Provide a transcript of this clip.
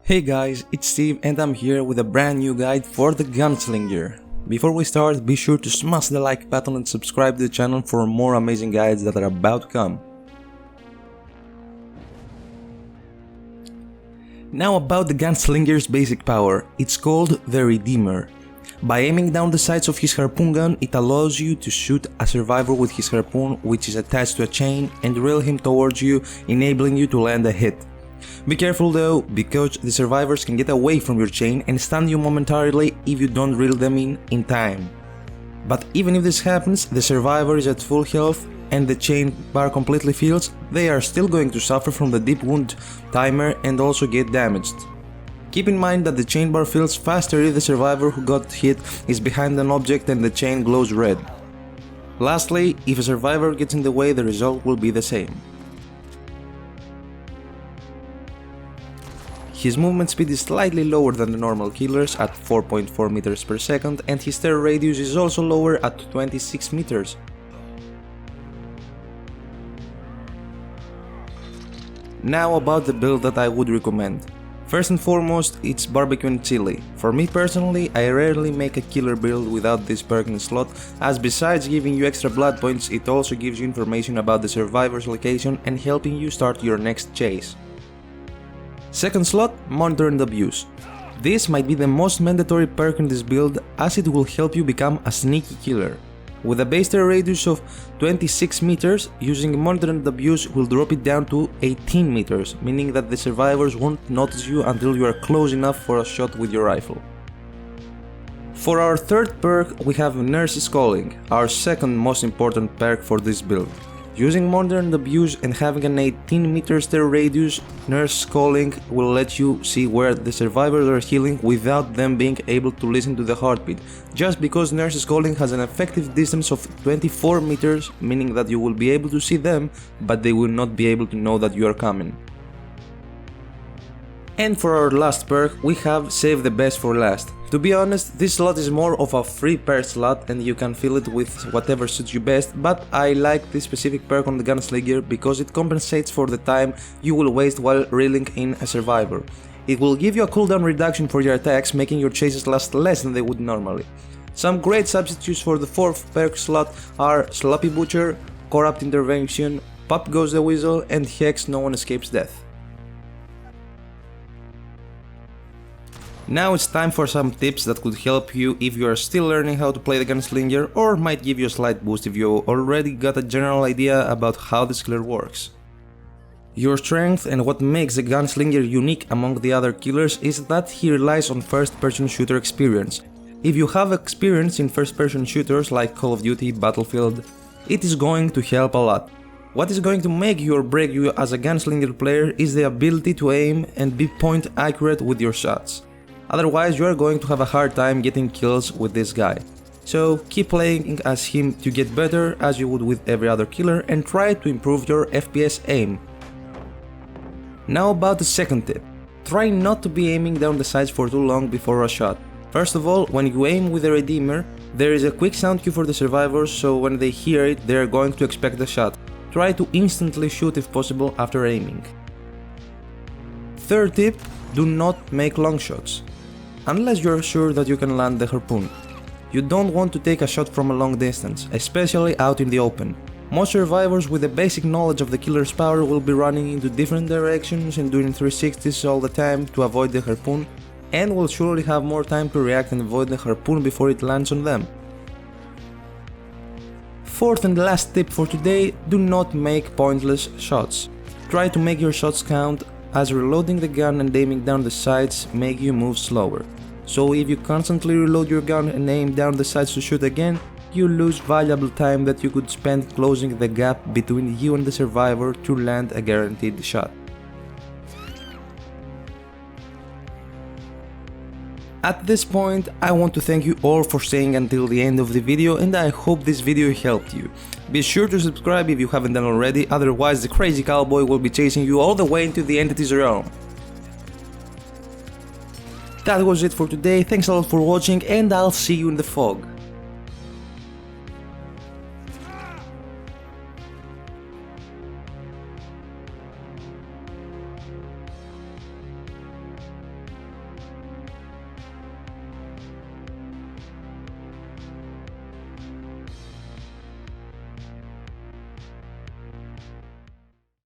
Hey guys, it's Steve and I'm here with a brand new guide for the Gunslinger. Before we start, be sure to smash the like button and subscribe to the channel for more amazing guides that are about to come. Now about the Gunslinger's basic power, it's called the Redeemer. By aiming down the sights of his harpoon gun, it allows you to shoot a survivor with his harpoon, which is attached to a chain, and reel him towards you, enabling you to land a hit. Be careful though, because the survivors can get away from your chain and stun you momentarily if you don't reel them in time. But even if this happens, the survivor is at full health and the chain bar completely fills, they are still going to suffer from the deep wound timer and also get damaged. Keep in mind that the chain bar fills faster if the survivor who got hit is behind an object and the chain glows red. Lastly, if a survivor gets in the way, the result will be the same. His movement speed is slightly lower than the normal killers at 4.4 meters per second, and his tear radius is also lower at 26 meters. Now about the build that I would recommend. First and foremost, it's barbecue and chili. For me personally, I rarely make a killer build without this perk in the slot, as besides giving you extra blood points, it also gives you information about the survivor's location and helping you start your next chase. Second slot, Monitor and Abuse. This might be the most mandatory perk in this build, as it will help you become a sneaky killer. With a base tear radius of 26 meters, using Monitor and Abuse will drop it down to 18 meters, meaning that the survivors won't notice you until you are close enough for a shot with your rifle. For our third perk, we have Nurse's Calling, our second most important perk for this build. Using Monitor and Abuse and having an 18 meters tear radius, Nurse's Calling will let you see where the survivors are healing without them being able to listen to the heartbeat, just because Nurse's Calling has an effective distance of 24 meters, meaning that you will be able to see them, but they will not be able to know that you are coming. And for our last perk, we have Save the Best for Last. To be honest, this slot is more of a free perk slot and you can fill it with whatever suits you best, but I like this specific perk on the Gunslinger because it compensates for the time you will waste while reeling in a survivor. It will give you a cooldown reduction for your attacks, making your chases last less than they would normally. Some great substitutes for the fourth perk slot are Sloppy Butcher, Corrupt Intervention, Pop Goes the Weasel, and Hex No One Escapes Death. Now it's time for some tips that could help you if you are still learning how to play the Gunslinger, or might give you a slight boost if you already got a general idea about how this killer works. Your strength and what makes the Gunslinger unique among the other killers is that he relies on first-person shooter experience. If you have experience in first-person shooters like Call of Duty, Battlefield, it is going to help a lot. What is going to make you or break you as a Gunslinger player is the ability to aim and be point accurate with your shots. Otherwise, you are going to have a hard time getting kills with this guy. So keep playing as him to get better as you would with every other killer and try to improve your FPS aim. Now about the second tip. Try not to be aiming down the sights for too long before a shot. First of all, when you aim with the Redeemer, there is a quick sound cue for the survivors, so when they hear it, they are going to expect the shot. Try to instantly shoot if possible after aiming. Third tip, do not make long shots. Unless you're sure that you can land the harpoon. You don't want to take a shot from a long distance, especially out in the open. Most survivors with a basic knowledge of the killer's power will be running into different directions and doing 360s all the time to avoid the harpoon, and will surely have more time to react and avoid the harpoon before it lands on them. Fourth and last tip for today, do not make pointless shots. Try to make your shots count, as reloading the gun and aiming down the sights make you move slower. So if you constantly reload your gun and aim down the sights to shoot again, you lose valuable time that you could spend closing the gap between you and the survivor to land a guaranteed shot. At this point, I want to thank you all for staying until the end of the video, and I hope this video helped you. Be sure to subscribe if you haven't done already, otherwise the crazy cowboy will be chasing you all the way into the entity's realm. That was it for today, thanks a lot for watching and I'll see you in the fog.